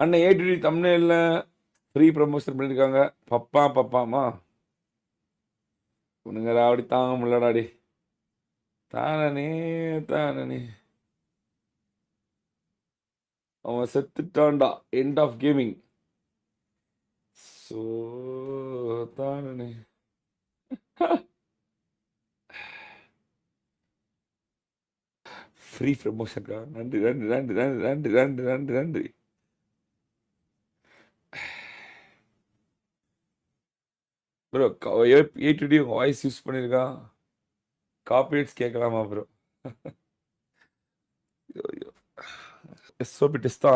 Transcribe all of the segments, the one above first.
அண்ணன் ஏடிடி தமிழ்ல free promotion பண்ணியிருக்காங்க. பப்பாமா உனங்கடா அப்படி தாங்க முடியலடாடி. தானே தானே அவன் செத்துட்டான்டா. End of gaming. ஸோ தானே ஃப்ரீ ப்ரமோஷன்க்கா. நன்றி நன்றி நன்றி நன்றி நன்றி நன்றி நன்றி நன்றி. ப்ரோ ஏடிடி உங்கள் வாய்ஸ் யூஸ் பண்ணியிருக்கா. காப்பிரைட்ஸ் கேட்கலாமா ப்ரோ? எஸ்ஓபி டெஸ்டா.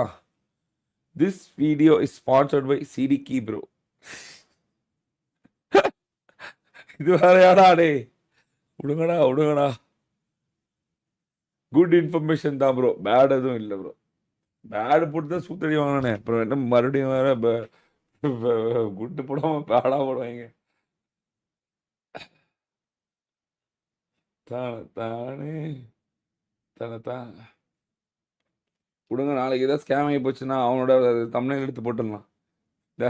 This video is sponsored by CD key bro. இது வேற யாரா டே? விடுங்கடா விடுங்கடா. குட் இன்ஃபர்மேஷன் தான் ப்ரோ, பேட் எதுவும் இல்லை ப்ரோ. பேடு போட்டு தான் சூத்தடி வாங்கினேன். அப்புறம் என்ன மறுபடியும் வேற குட்டு போடாம பேடா போடுவாங்க. தானே தானே தான் விடுங்க. நாளைக்கு ஏதாவது ஸ்கேம் ஆகி போச்சுன்னா அவனோட தமிழ் எடுத்து போட்டுடலாம். இந்த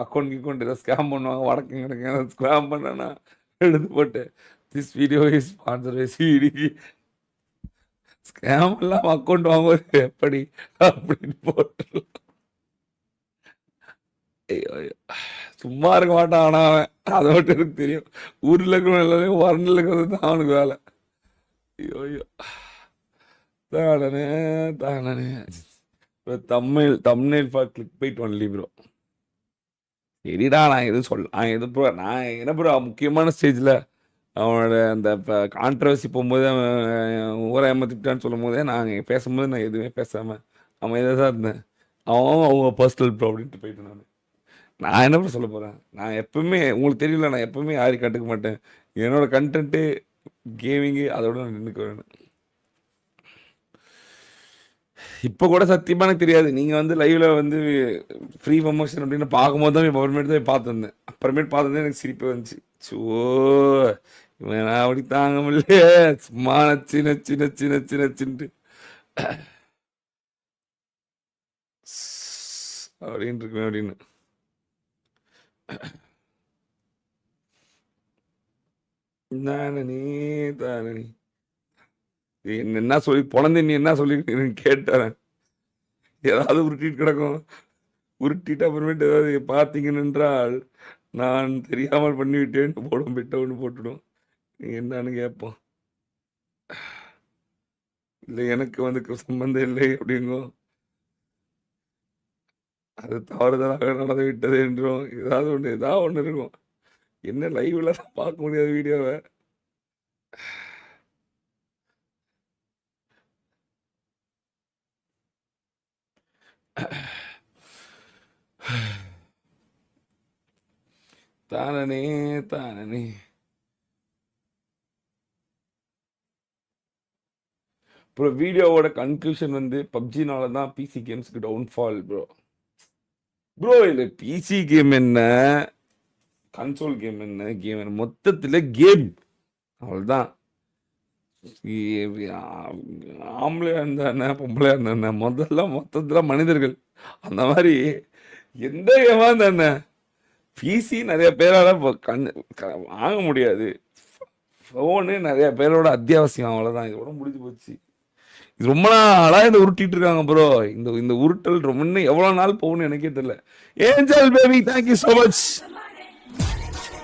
அக்கௌண்ட் ஏதாவது ஸ்கேம் பண்ணுவாங்க, வடக்கு கிடக்கு ஏதாவது ஸ்கேம் பண்ணனா எடுத்து போட்டு this video is sponsor by CD. Scam எல்லாம் அக்கௌண்ட் வாங்குவது எப்படி அப்படின்னு போட்டு சும்மா இருக்க மாட்டான். ஆனா அவன் அதை மட்டும் எனக்கு தெரியும். ஊர்ல இருக்கிற எல்லாரையும் வரணில் இருக்கிறது தான் அவனுக்கு வேலை. ஐயோ தானே தானே. தமிழ் தமிழ் ஃபார் கிளிக் போயிட்டு ஒன்லி ப்ரோ. சரிடா, நான் எதுவும் நான் எது ப்ரோ, நான் என்ன ப்ரோ முக்கியமான ஸ்டேஜில் அவனோட அந்த இப்போ கான்ட்ரவர்சி போகும்போது அவன் ஊரை ஏமாத்திட்டான்னு சொல்லும் போதே நாங்கள் பேசும்போது நான் எதுவுமே பேசாமல் அவன் இதாக தான் இருந்தேன். அவன் அவங்க பர்சனல் ப்ரோ அப்படின்ட்டு போயிட்டு நான் என்ன ப்ரோ சொல்ல போகிறேன். நான் எப்பவுமே உங்களுக்கு தெரியல, நான் எப்பவுமே யாரையும் கண்டுக்க மாட்டேன். என்னோட கண்டென்ட்டு கேமிங்கு அதோட நான் நின்றுக்க வேணும். இப்போ கூட சத்தியமாக எனக்கு தெரியாது. நீங்கள் வந்து லைவில் வந்து ஃப்ரீ ப்ரமோஷன் அப்படின்னு பார்க்கும்போது தான் அப்புறமேட்டு தான் பார்த்துருந்தேன். அப்புறமேட்டு பார்த்தது எனக்கு சிரிப்பு வந்துச்சு. ஸோ இவன் அப்படி தாங்க முடியல. சும்மா நச்சு நச்சு நச்சு நச்சு நச்சுன்ட்டு அப்படின்னு இருக்குவேன் அப்படின்னு. தானே தானே என்ன சொல்லி பொழந்து நீ என்ன சொல்லி கேட்டேன். ஏதாவது உருட்டிட்டு கிடக்கும். உருட்டிட்டு அப்புறமேட்டு ஏதாவது பார்த்தீங்கன்னு என்றால் நான் தெரியாமல் பண்ணிவிட்டேன் போடும் விட்டவன்னு போட்டுடும். நீ என்னன்னு கேட்போம். இல்லை எனக்கு வந்து சம்பந்தம் இல்லை அப்படிங்கும். அது தவறுதலாக நடந்து விட்டது என்றும் ஏதாவது ஒன்று இருக்கும். என்ன லைவ்ல பார்க்க முடியாத வீடியோவை தானே தானே. அப்புறம் வீடியோவோட கன்க்ளூஷன் வந்து பப்ஜினால தான் பிசி கேம்ஸ்க்கு டவுன்ஃபால் ப்ரோ. ப்ரோ இல்லை பிசி கேம் என்ன, கன்சோல் கேம் என்ன, கேம் என்ன, மொத்தத்தில் கேம் அவ்வளோதான். ஆம்பளையா இருந்தானே பொம்பளையா இருந்தானே முதல்ல மொத்தத்தில் மனிதர்கள். அந்த மாதிரி எந்த கேமா இருந்தானே பிசி நிறைய பேரால வாங்க முடியாது. ஃபோனு நிறைய பேரோட அத்தியாவசியம். அவ்வளோதான், இதோட முடிஞ்சு போச்சு. இது ரொம்ப நாளாக இந்த உருட்டிட்டு இருக்காங்க ப்ரோ. இந்த உருட்டல் ரொம்ப இன்னும் எவ்வளோ நாள் போகும்னு எனக்கே தெரியல. Angel baby thank you so much.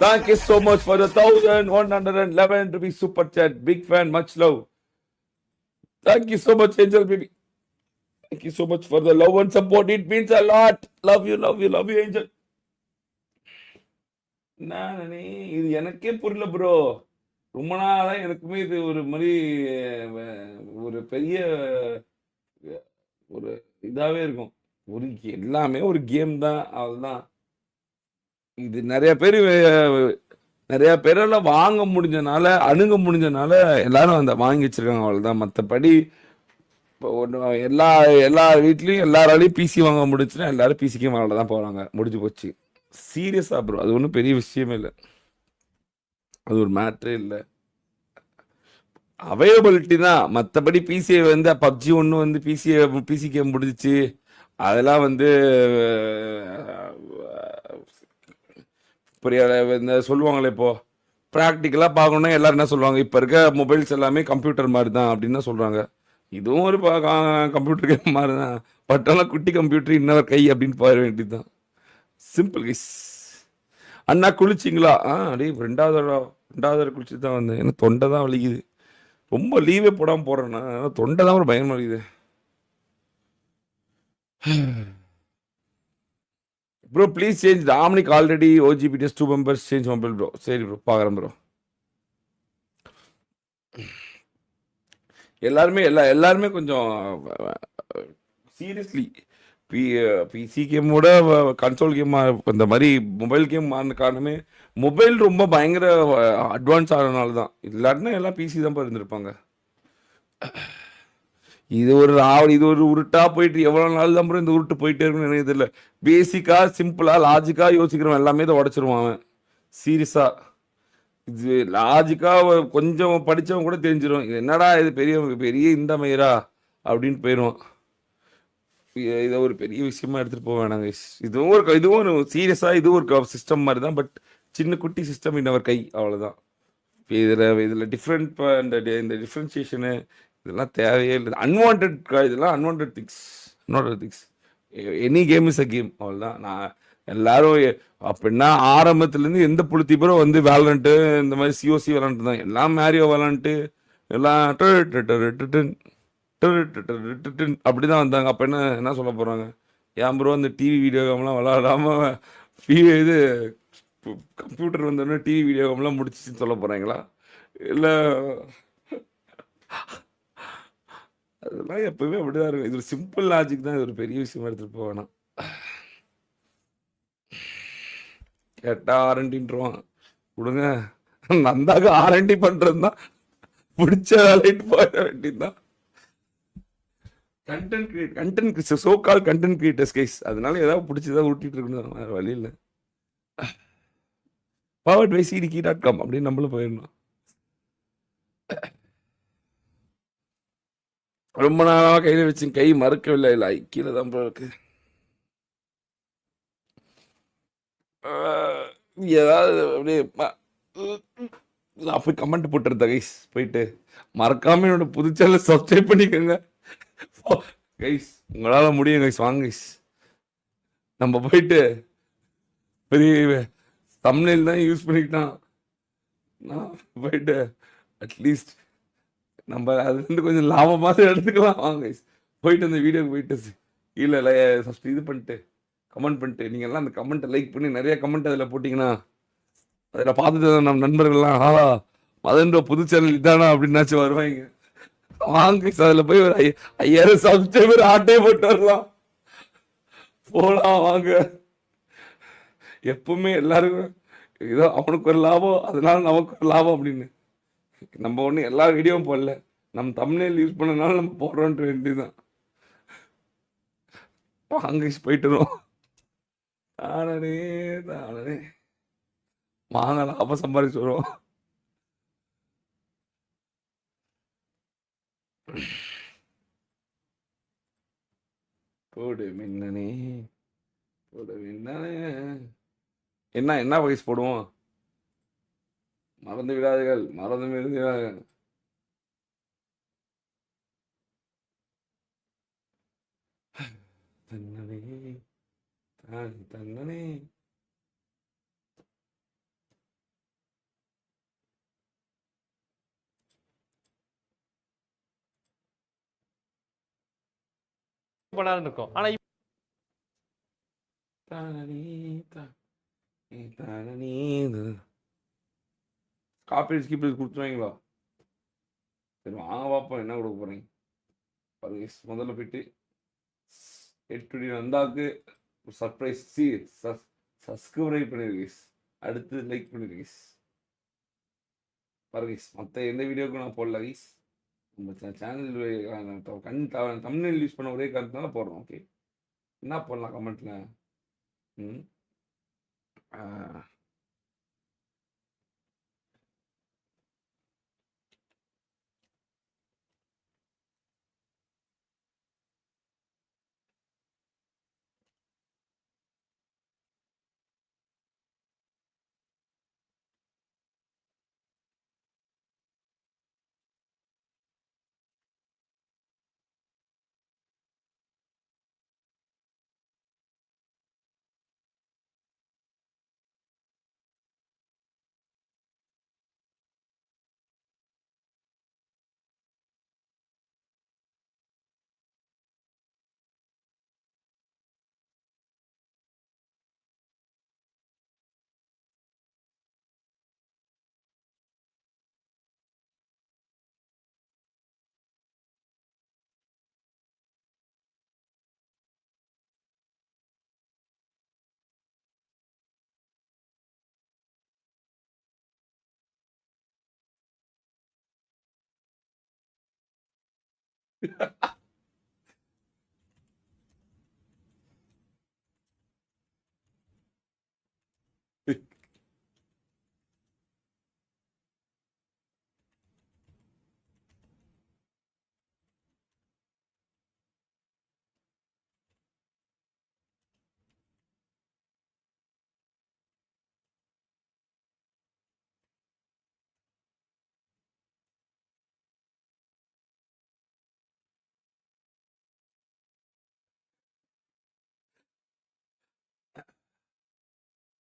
Thank you so much for the 1111 rupees super chat. Big fan, much love. Thank you so much, Angel baby. Thank you so much for the love and support. It means a lot. Love you, love you, love you, Angel. நானே இது எனக்கே புரியல bro. ரொம்ப நாளா எனக்குமே இது ஒரு மாதிரி ஒரு பெரிய ஒரு இதாவே இருக்கும். ஒரு எல்லாமே ஒரு கேம் தான், அதுதான். இது நிறைய பேரெல்லாம் வாங்க முடிஞ்சனால, அணுக முடிஞ்சனால எல்லாரும் அந்த வாங்கி வச்சிருக்காங்க, அவ்வளவுதான். மற்றபடி இப்போ ஒன்று எல்லா வீட்லையும் எல்லாராலையும் பிசி வாங்க முடிச்சுன்னா எல்லாரும் பிசிக்கு வாங்க தான் போகிறாங்க. முடிஞ்சு போச்சு. சீரியஸாக ப்ரோ, அது ஒன்றும் பெரிய விஷயமே இல்லை. அது ஒரு மேட்ரே இல்லை. அவைலபிலிட்டி தான். மற்றபடி பிசியை வந்து பப்ஜி ஒன்று வந்து பிசி கேம் முடிஞ்சிச்சு, அதெல்லாம் வந்து புரிய இந்த சொல்லுவாங்களே இப்போ ப்ராக்டிக்கலாக பார்க்கணுன்னா எல்லாரும் என்ன சொல்லுவாங்க, இப்போ இருக்க மொபைல்ஸ் எல்லாமே கம்ப்யூட்டர் மாதிரி தான் அப்படின்னு தான் சொல்கிறாங்க. இதுவும் ஒரு கம்ப்யூட்டர் கேம் மாதிரி தான். பட் ஆனால் குட்டி கம்ப்யூட்டர் இன்னொரு கை அப்படின்னு போயிட வேண்டியது தான். Simple guys. அண்ணா குளிச்சிங்களா? அப்படியே ரெண்டாவது குளிச்சு தான் வந்தேன். எனக்கு தொண்டை தான் வலிக்குது. ரொம்ப லீவே போடாமல் போடுறேன்னா தொண்டை தான் ஒரு பயமாக வலிக்குது. Bro please change Dominic already ஓஜிபிடிஎஸ் 2 மெம்பர்ஸ் சேஞ்ச் மொபைல் ப்ரோ. சரி ப்ரோ பார்க்குறேன் ப்ரோ. எல்லாருமே கொஞ்சம் சீரியஸ்லி பிசி கேமோட கன்சோல் கேம் இந்த மாதிரி மொபைல் கேம் மாறின காரணமே மொபைல் ரொம்ப பயங்கர அட்வான்ஸ் ஆனதுனால தான். இல்லாட்டினா எல்லாம் பிசி தான் இருந்திருப்பாங்க. இது ஒரு உருட்டா போயிட்டு எவ்வளோ நாள் தான் இந்த உருட்டு போயிட்டே இருக்குன்னு எனக்கு தெரியல. பேசிக்காக சிம்பிளாக லாஜிக்காக யோசிக்கிறவன் எல்லாமே இதை உடச்சிருவான் அவன். சீரியஸாக இது லாஜிக்காக கொஞ்சம் படித்தவன் கூட தெரிஞ்சிடும் இது என்னடா இது பெரிய பெரிய இந்த மயிரா அப்படின்னு போயிடுவான். இதை ஒரு பெரிய விஷயமா எடுத்துகிட்டு போக வேணாங்க. இதுவும் ஒரு சீரியஸாக இதுவும் ஒரு சிஸ்டம் மாதிரி தான். பட் சின்ன குட்டி சிஸ்டம் இன்னவர் கை அவ்வளோதான். இதில் டிஃப்ரெண்ட் இந்த டிஃப்ரென்சியேஷனு இதெல்லாம் தேவையே இல்லை. இதெல்லாம் unwanted things. Any game is a game அவ்வளோதான். நான் எல்லாரும் அப்படின்னா ஆரம்பத்துலேருந்து எந்த புளுத்திபுரம் வந்து வேலண்ட்டு இந்த மாதிரி சிஓசி விளாண்டு தான் எல்லாம் மேரியோ விளாண்ட்டு எல்லாம் அப்படிதான் வந்தாங்க. அப்போ என்ன சொல்ல போகிறாங்க? ஏன் ப்ரோ அந்த டிவி வீடியோ கேம்லாம் விளாடாம இது கம்ப்யூட்டர் வந்தோடனே டிவி வீடியோ கேம்லாம் முடிச்சிச்சுன்னு சொல்ல போகிறாங்களா? இல்லை அதெல்லாம் எப்பவுமே அப்படிதான் இருக்கும். இது ஒரு சிம்பிள் லாஜிக் தான். இது ஒரு பெரிய விஷயமா எடுத்துகிட்டு போவேனா. கேட்டா ஆரண்டின்றான் கொடுங்க. நந்தாக்கு ஆரண்டி பண்ணுறது தான் பிடிச்ச வேலைட்டு போயிட வேண்டியதுதான். Content creators guys. அதனால ஏதாவது பிடிச்சதா உருட்டிட்டு இருக்கணும். வேற வழி இல்லை. பவர்ட் பை cdkey.com அப்படின்னு நம்மளும் போயிடணும். ரொம்ப நாளாக கையில் வச்சு கை மறக்கவில்லை. இல்லை கீழே தான் இருக்கு. ஏதாவது அப்படியே நான் போய் கமெண்ட் போட்டுருந்தேன் கைஸ். போயிட்டு மறக்காம என்னோட புது சேனலை சப்ஸ்கிரைப் பண்ணிக்கோங்க கைஸ். உங்களால் முடியும் கைஸ். வாங்க கைஸ். நம்ம போயிட்டு பெரிய தம்ப்நெயில் தான் யூஸ் பண்ணிக்கிட்டான். நான் போயிட்டு அட்லீஸ்ட் நம்ம அதுலேருந்து கொஞ்சம் லாபமாக எடுத்துக்கலாம். வாங்க கைஸ். போயிட்டு அந்த வீடியோக்கு போயிட்டு இல்லை இது பண்ணிட்டு கமெண்ட் பண்ணிட்டு நீங்கள்லாம் அந்த கமெண்ட்டை லைக் பண்ணி நிறைய கமெண்ட் அதில் போட்டிங்கன்னா அதில் பார்த்துட்டு நம்ம நண்பர்கள்லாம் மதன்ற புது சேனல் இதானா அப்படின்னாச்சும் வருவாங்க. வாங்க அதில் போய் ஒரு 5000 சப்ஸ்கிரைபர் ஆட்டே போட்டு வரலாம். போலாம் வாங்க. எப்பவுமே எல்லாருக்கும் ஏதோ அவனுக்கு ஒரு லாபம் அதனால நமக்கு ஒரு லாபம் அப்படின்னு நம்ம ஒன்றும் எல்லா வீடியோவும் போடல. நம்ம தம்ப்நெயில் யூஸ் பண்ணனால நம்ம போடுறோன்ட்டு வேண்டியதுதான். வாங்க போயிட்டுருவோம். தானே வாங்க லாபம் சம்பாதிச்சு வருவோம். போடு மின்னனே போடு மின்னனே. என்ன வயசு போடுவோம்? மறந்து விடாதீர்கள். தன்னனே தன்னனே இருக்கும். ஆனா காப்பி ஸ்கிப் கொடுத்துருவாங்களா? சரி வாங்க பார்ப்போம் என்ன கொடுக்க போறீங்க. முதல்ல போயிட்டு 8 வந்தாக்கு சர்ப்ரைஸ் சப்ஸ்கிரைப் பண்ணிருக்கீஸ். அடுத்து லைக் பண்ணிருக்கீஸ் பாருங்க. மற்ற எந்த வீடியோக்கும் நான் போடல கைஸ். நம்ம சேனல் தம்ப்நெயில் யூஸ் பண்ண ஒரே காரணத்தினால போடுறோம். ஓகே என்ன போடலாம் கமெண்ட்ல?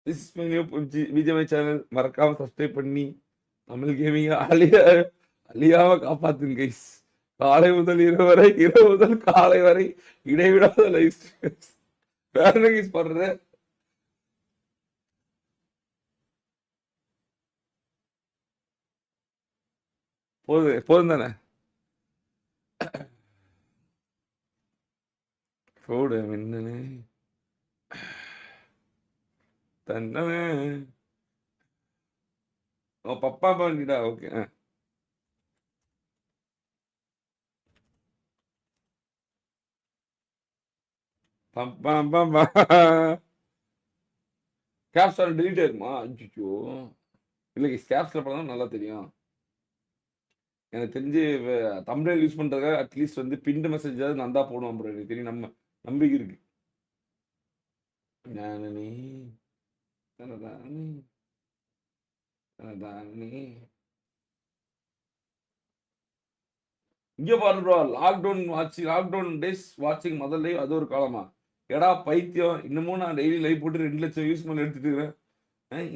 This is my new BGMI channel. மறக்காம சப்ஸ்கிரைப் பண்ணி தமிழ் கேமிங்க அழியாம காப்பாத்துங்க கைஸ். காலை முதல் இரவு வரை, இரவு முதல் காலை வரை இடைவிடாத லைவ் ஸ்ட்ரீம்ஸ். வேற என்ன கைஸ் பண்றது? போதும் தானே? போடு மின்னனே தன்னனே. ஓ பப்பா பண்ணிடா. ஓகே. கேப்ஸ் டிலீட் ஆயிருமா? அச்சோ. இல்லை கேப்ஸ்ல பண்ணா நல்லா தெரியும். எனக்கு தெரிஞ்சு தம்ப்நெயில் யூஸ் பண்றதுக்காக அட்லீஸ்ட் வந்து பின்ட் மெசேஜாவது நான் தான் போடுவேன் ப்ரோ. எனக்கு தெரியும், நம்ம நம்பிக்கை இருக்கு. நானே தனதானே தனதானே. இங்க பாரு ப்ரோ, லாக்டவுன் டேஸ் வாட்சிங் முதல் லைவ். அது ஒரு காலமா? எடா பைத்தியம், இன்னமும் நான் டெய்லி லைவ் போட்டு 2 லட்சம் யூஸ் பண்ணி எடுத்துட்டு இருக்கிறேன்.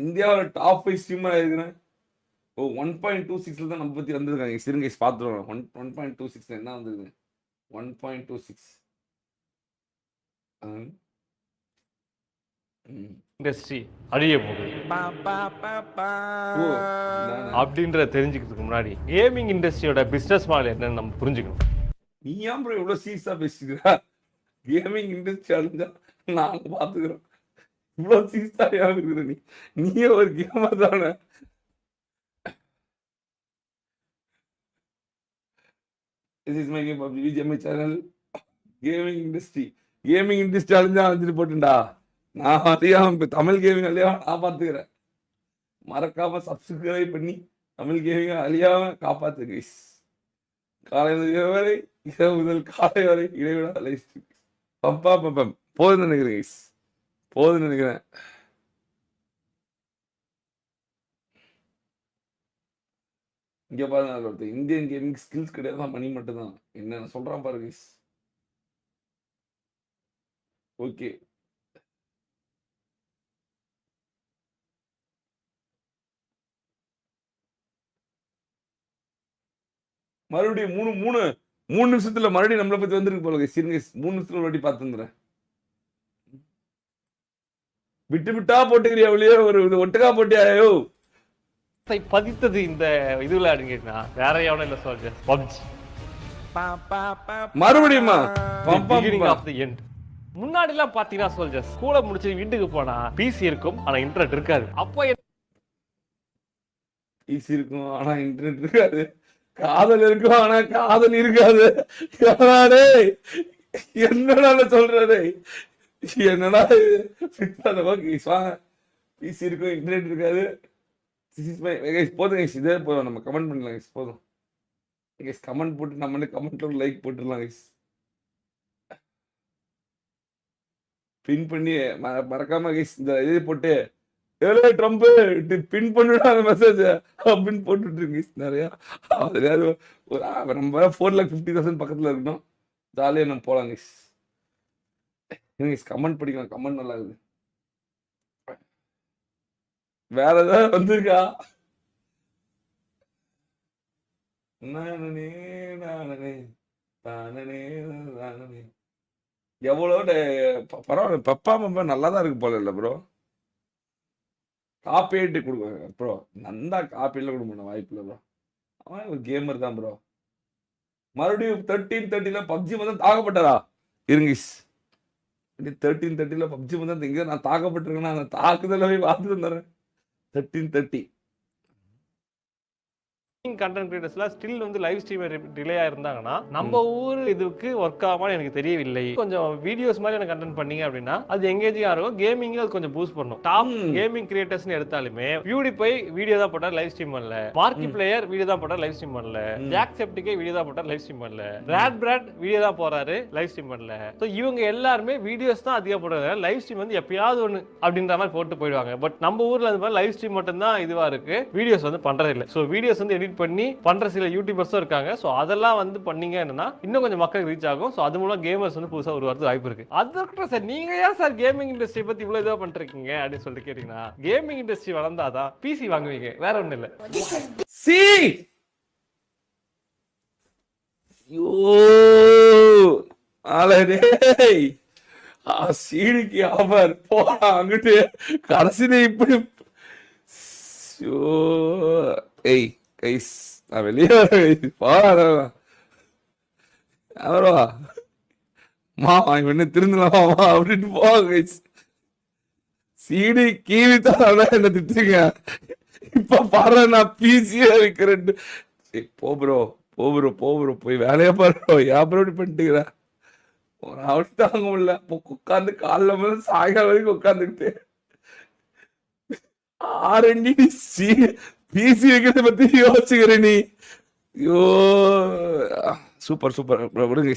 இந்தியாவோட டாப் 5 ஸ்ட்ரீமர் ஆயிருக்கிறேன். ஓ 1.26 தான் நம்ம பத்தி வந்திருக்காங்க. சிறுங்க பார்த்துருவோம். 1.26 என்ன வந்தது? 1.26 இண்டஸ்ட்ரி அழிய போகுது அப்படின்ற தெரிஞ்சுக்கிறதுக்கு முன்னாடி கேமிங் இண்டஸ்ட்ரியோட பிசினஸ் மாடல் என்னன்னு நம்ம புரிஞ்சுக்கணும். நீ ஏன் ப்ரோ இவ்வளவு சீரியஸா பேசுகிறா? கேமிங் இண்டஸ்ட்ரி அழிஞ்சா நாங்க பாத்துக்கிறோம். இவ்வளவு சீரியஸா ஏன் இருக்கிற நீயே ஒரு கேமர் தானே? This is my new BGMI channel. Gaming industry அழிஞ்சா அழிஞ்சிட்டு போட்டுண்டா. நான் அறியாம தமிழ் கேமிங் அழியாம நான் பாத்துக்கிறேன். மறக்காம சப்ஸ்கிரைப் பண்ணி தமிழ் கேமிங் அழியாம காப்பாத்து கைஸ். காலை வரை, இரவு முதல் காலை வரை இடைவிடா லைவ் ஸ்ட்ரீம். பப்பம் போதுன்னு நினைக்கிறேன் கைஸ். போதுன்னு நினைக்கிறேன். இங்க பாருங்க, இந்தியன் கேமிங் ஸ்கில்ஸ் கிடையாது, மணி மட்டும் தான். என்ன சொல்றான் பாருங்க கைஸ். ஓகே. மறுபடியும் மூணு நிமிஷத்துல மறுபடியும் நம்மளை பத்தி வந்துருக்கு போல. சிறுங்க 3 நிமிஷத்துல வாட்டி பார்த்துருந்தேன். விட்டு விட்டா போட்டுக்கிறியா வெளியே? ஒரு ஒட்டுக்கா போட்டியாயோ? பதித்தது இந்த இதுல அடங்கிட்டா வேற எவனும் இல்ல சொல்ற. பப்ஜி மறுபடியுமா? முன்னாடி எல்லாம் பாத்தீங்கன்னா சொல்ற ஸ்கூலை முடிச்சு வீட்டுக்கு போனா பிசி இருக்கும் ஆனா இன்டர்நெட் இருக்காது. அப்போ பிசி இருக்கும் ஆனா இன்டர்நெட் இருக்காது. காதல் இருக்கும் ஆனா காதல் இருக்காது. என்னடா சொல்றே? என்னடா பிசி இருக்கும் இன்டர்நெட் இருக்காது. போதும் இதே போதும். நம்ம கமெண்ட் பண்ணலாம் போதும். கமெண்ட் போட்டு நம்ம கமெண்ட்ல ஒரு லைக் போட்டுடலாம். பின் பண்ணி மறக்காம இந்த இது போட்டு ட்ரம்ப் பின் பண்ணிவிட அந்த மெசேஜ் அப்படின்னு போட்டுட்டு இருக்கு நிறையா. அதுலயாவது நம்ம 4,50,000 பக்கத்துல இருக்கணும். ஜாலியா நம்ம போலாம் கைஸ். கமெண்ட் படிக்கலாம். கமெண்ட் நல்லா இருக்குது. வேற ஏதாவது வந்திருக்கா? எவ்வளோ பரவாயில்ல. பப்பா மப்பா நல்லாதான் இருக்கு போல இல்ல ப்ரோ. காப்பீட்டு கொடுக்குவாங்க ப்ரோ. நந்தா காப்பீட்ல கொடுக்க வாய்ப்பு இல்லை ப்ரோ. அவன் ஒரு கேமர் தான் ப்ரோ. மறுபடியும் 13:30 பப்ஜி வந்து தாக்கப்பட்டதா? இருங்க 13:30 பப்ஜி வந்து எங்க நான் தாக்கப்பட்டிருக்கேன்னா அந்த தாக்குதல போய் பார்த்துட்டு வந்துடுறேன். 13:30 கண்டென்ட் கிரியேட்டர்ஸ்லாம் ஸ்டில் வந்து லைவ் ஸ்ட்ரீமர் டிலேயா இருந்தாங்கன்னா நம்ம ஊர் இதுக்கு ஒர்க் ஆகுமான்னு எனக்கு தெரியவில்லை. கொஞ்சம் வீடியோஸ் மாதிரி எனக்கு கண்டென்ட் பண்ணீங்க அப்படின்னா அது எங்கேஜிங்கா இருக்கும், கேமிங் அது கொஞ்சம் பூஸ்ட் பண்ணும். டாப் கேமிங் கிரியேட்டர்ஸ்னு எடுத்தாலுமே பியூடிஃபை வீடியோ தான் போட்டார், லைவ் ஸ்ட்ரீம் பண்ணல. மார்க்கி பிளேயர் வீடியோ தான் போட்டார், லைவ் ஸ்ட்ரீம் பண்ணல. ஜாக் செப்டிகே வீடியோ தான் போட்டார், லைவ் ஸ்ட்ரீம் பண்ணல. பிராட் வீடியோ தான் போறாரு, லைவ் ஸ்ட்ரீம் பண்ணல. சோ இவங்க எல்லாருமே வீடியோஸ் தான் அதிகம் போடுறாங்க, லைவ் ஸ்ட்ரீம் வந்து எப்பயாவது ஒன்று அப்படின்ற மாதிரி போட்டு போயிடுவாங்க. பட் நம்ம ஊர்ல அந்த மாதிரி லைவ் ஸ்ட்ரீம் மட்டும் தான் இதுவா இருக்கு, வீடியோஸ் வந்து பண்றது இல்லை. ஸோ வீடியோஸ் வந்து எடிட் பண்ணி பண்ற சில யூடியூபர்ஸும் இருக்காங்க. ஸோ அதெல்லாம் வந்து பண்ணீங்க என்னன்னா இன்னும் கொஞ்சம் மக்களுக்கு ரீச் ஆகும். ஸோ அது மூலம் கேமர்ஸ் வந்து புதுசாக உருவாகிறது வாய்ப்பு இருக்கு. அதுக்கு சார் நீங்க ஏன் சார் கேமிங் இண்டஸ்ட்ரி பத்தி இவ்வளவு இதுவா பண்ணிருக்கீங்க அப்படின்னு சொல்லிட்டு கேட்டீங்கன்னா, கேமிங் இண்டஸ்ட்ரி வளர்ந்தாதான் பிசி வாங்குவீங்க, வேற ஒன்றும் இல்லை. சி ஐயோ ஆளடேய் சீடிக்கு ஆஃபர் போடா அங்கிட்டு கடைசியில இப்படி ஏய் கைஸ் நான் வெளியே போறா அவரவா மாமா இவனு திருந்தலாமா அப்படின்னு போக கைஸ். சீடி கீவி தான் என்ன திட்டுங்க, இப்ப பாரு நான் பிசியா இருக்கிறேன். போ ப்ரோ போய் வேலையா பாரு, ஏன் ப்ரோ இப்படி பண்ணிட்டுக்கிறா ஒரு அவள் தாங்க முடியல. உட்காந்து காலைல முதல்ல சாயங்காலம் வரைக்கும் உட்காந்துக்கிட்டு ஆரண்டி பிசி வைக்கிறத பத்தி யோசிச்சுக்கிற நீ. ஐயோ சூப்பர் விடுங்க,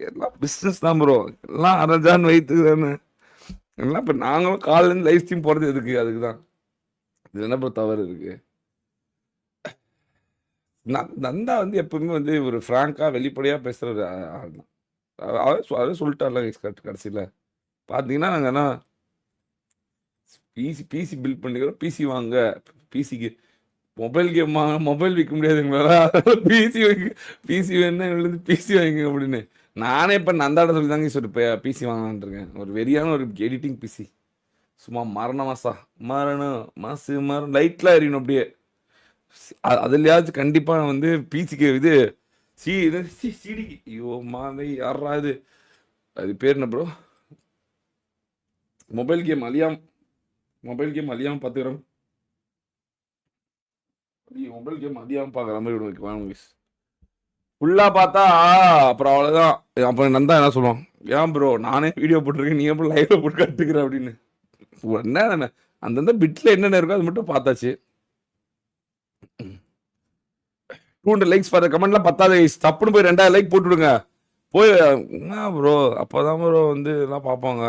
எல்லாம் பிஸ்னஸ் தான் ப்ரோ, எல்லாம் அரஜான் வைத்துக்கிறானு எல்லாம். இப்போ நாங்களும் காலையிலேருந்து லைவ் ஸ்ட்ரீம் போகிறது எதுக்கு, அதுக்கு தான். இது என்ன ப்ரோ தவறு இருக்கு? நந்தா வந்து எப்பவுமே வந்து ஒரு ஃப்ராங்காக வெளிப்படையாக பேசுகிற ஒரு ஆள் தான். அவரே சொல்லிட்டார்ல கடைசியில் பார்த்தீங்கன்னா நாங்கள் என்ன பிசி பில்ட் பண்ணிக்கிறோம், பிசி வாங்க, பிசிக்கு மொபைல் கேம் வாங்க, மொபைல் விற்க முடியாதுங்களா, பிசி வேணுன்னா எங்களுக்கு பிசி வாங்கிங்க அப்படின்னு. நானே இப்போ நந்தாட சொல்லி தாங்க சொல்லி இப்போ பிசி வாங்கலான் இருக்கேன். ஒரு வெறியான ஒரு எடிட்டிங் பிசி, சும்மா மரணம் லைட்லாம் எறியணும் அப்படியே. அதுலையாச்சும் கண்டிப்பாக வந்து பிசிக்கு இது சிடிக்கு ஐயோ மாதிரி யாரா இது, அது பேர் என்ன ப்ரோ, மொபைல் கேம் அழியாமல் பார்த்துக்கிறோம். மொபைல் கேம் அழியாமல் பார்க்குற மாதிரி வாங்க ஃபுல்லாக பார்த்தா அப்புறம் அவ்வளோதான். அப்புறம் நந்தா என்ன சொல்லுவான், ஏன் ப்ரோ நானே வீடியோ போட்டிருக்கேன், நீ எப்படி லைவ்ல போட்டு கட்டுக்கிற அப்படின்னு. என்ன அந்தந்த பிட்டில் என்னென்ன இருக்கோ அது மட்டும் பார்த்தாச்சு. 200 லைக்ஸ் பாரு, கமெண்ட்லாம் பத்தாது, தப்புன்னு போய் 2000 லைக் போட்டுவிடுங்க போய். என்ன ப்ரோ அப்போதான் ப்ரோ வந்து எல்லாம் பார்ப்பாங்க.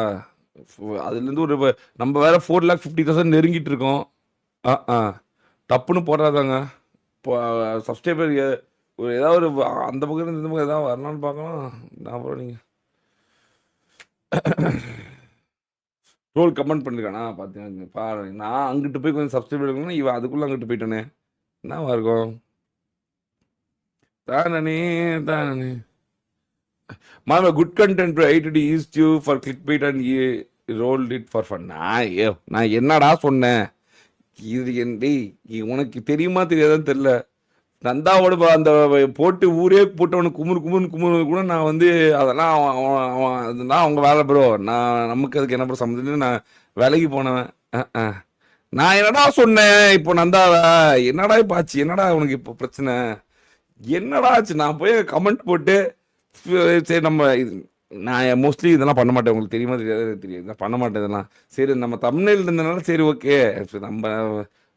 அதுலேருந்து ஒரு நம்ம வேற 4,50,000 நெருங்கிட்டு இருக்கோம். டப்புன்னு போடுறாதாங்க. இப்போ சப்ஸ்கிரைபர் ஒரு ஏதாவது ஒரு அந்த பக்கம் இந்த பக்கம் ஏதாவது வரலான்னு பார்க்கலாம். நான் ப்ரோ நீங்கள் ரோல் கமெண்ட் பண்ணிருக்கானா பார்த்தீங்க பாரு. நான் அங்கிட்டு போய் கொஞ்சம் சப்ஸ்கிரைபர் எடுக்கணும், இவன் அதுக்குள்ளே அங்கிட்டு போயிட்டானே, என்னவா இருக்கும்? தானே மாமா good content bro, 8 used you for clickbait and you rolled it for fun. நான் என்னடா சொன்னேன்? இது உனக்கு தெரியுமா தெரியாதான்னு தெரியல. நந்தாவோட அந்த போட்டு ஊரே போட்டவனுக்கு குமுறு கூட நான் வந்து அதெல்லாம் அதெல்லாம் அவங்க வேலை ப்ரோ. நமக்கு அதுக்கு என்ன ப்ரோ சம்மந்தம், நான் வேலைக்கு போனவன். நான் என்னடா சொன்னேன் இப்போ நந்தாவை? என்னடா இப்போ ஆச்சு, என்னடா உனக்கு இப்போ பிரச்சனை, என்னடா ஆச்சு? நான் போய் கமெண்ட் போட்டு சரி நம்ம நான் மோஸ்ட்லி இதெல்லாம் பண்ண மாட்டேன், உங்களுக்கு தெரியுமா தெரியாது, நான் பண்ண மாட்டேன் இதெல்லாம். சரி நம்ம தமிழில் இருந்ததுனால சரி ஓகே,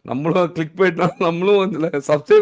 நம்மளும் கிளிக் போயிட்டோம், நம்மளும் இதில் சப்ஸ்கிரைபர்